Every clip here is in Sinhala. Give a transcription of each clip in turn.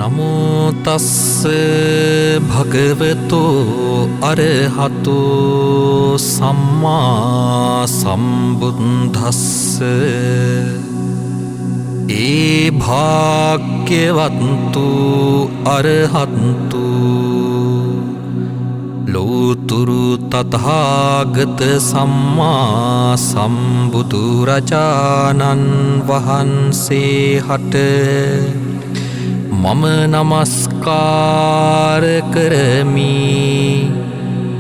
නමෝ තස්ස භගවතෝ අරහතෝ සම්මා සම්බුද්දස්ස ඒ භාග්‍යවන්තු අරහන්තු ලෝතුරු තථාගත සම්මා සම්බුදුරජාණන් වහන්සේ හට මම නමස්කාර කරමි.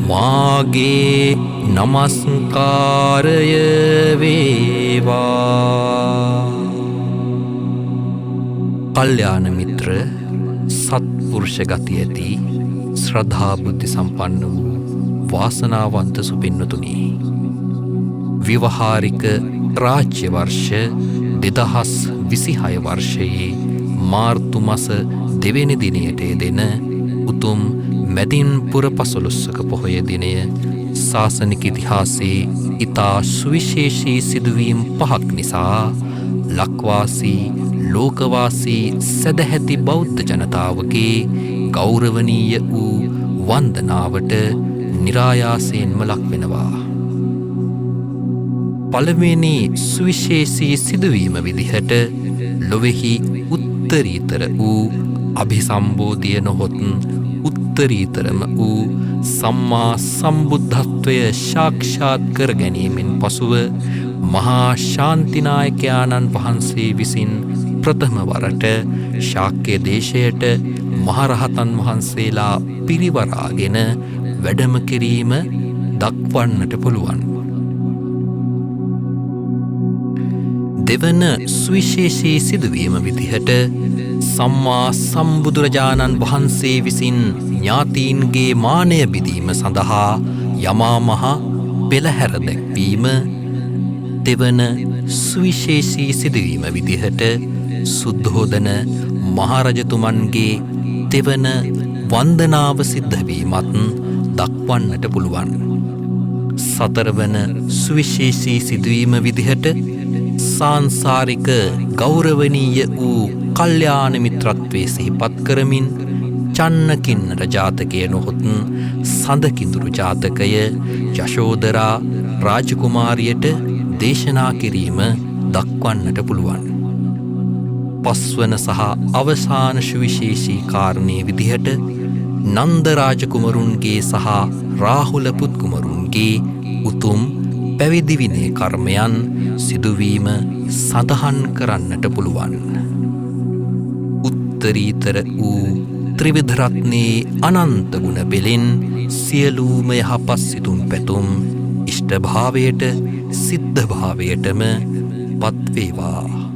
මාගේ නමස්කාරය වේවා. කල්යාණ මිත්‍ර සත්පුරුෂ ගති ඇති ශ්‍රද්ධා බුද්ධ සම්පන්න වූ වාසනාවන්ත සුපින්නතුනි, ව්‍යවහාරික රාජ්‍ය වර්ෂ 2026 වර්ෂයේ මාර්තු මස 2 වෙනි දිනයට යෙදෙන උතුම් මැදින් පුර පසළොස්වක පොහොය දිනය ශාසනික ඉතිහාසයේ ඉතා සුවිශේෂී සිදුවීම් 5ක් නිසා ලක්වාසී ලෝකවාසී සදැහැති බෞද්ධ ජනතාවගේ ගෞරවනීය වූ වන්දනාවට නිරායාසයෙන්ම ලක් වෙනවා. පළවෙනි සුවිශේෂී සිදුවීම විදිහට ලොවෙහි උත්තරීතර වූ අභිසම්බෝධිය නොහොත් උත්තරීතරම වූ සම්මා සම්බුද්ධත්වය සාක්ෂාත් කර ගැනීමෙන් පසුව මහා ශාන්තිනායකයාණන් වහන්සේ විසින් ප්‍රථම වරට ශාක්‍ය දේශයට මහරහතන් වහන්සේලා පිරිවරාගෙන වැඩම කිරීම දක්වන්නට පුළුවන්. දෙවන සුවිශේෂී සිදුවීම විදිහට සම්මා සම්බුදුරජාණන් වහන්සේ විසින් ඥාතීන්ගේ මානය බිදීම සඳහා යමා මහ පෙළහැර දැක්වීම. දෙවන සුවිශේෂී සිදුවීම විදිහට සුද්ධෝදන මහරජතුමන්ගේ දෙවන වන්දනාව සිද්ධවීමත් දක්වන්නට පුළුවන්. සතරවන සුවිශේෂී සිදුවීම විදිහට සාංසාරික ගෞරවනීය වූ කල්යාණ මිත්‍රත්වයේ සිහිපත් කරමින් චන්නකින්නර ජාතකය නොහොත් සඳකිඳුරු ජාතකය යශෝදරා රාජකුමාරියට දේශනා කිරීම දක්වන්නට පුළුවන්. පස්වන සහ අවසාන සුවිශේෂී කාරණේ විදිහට නන්ද රාජකුමරුන්ගේ සහ රාහුල පුත්කුමරුන්ගේ උතුම් පැවිදි විනය කර්මයන් සිදුවීම සඳහන් කරන්නට පුළුවන්. උත්තරීතර වූ ත්‍රිවිධ රත්නයේ අනන්ත ගුණ බෙලෙන් සියලුම යහපත් සිතුම් පැතුම් ඉෂ්ඨ භාවයට සිද්ධ භාවයටම පත් වේවා.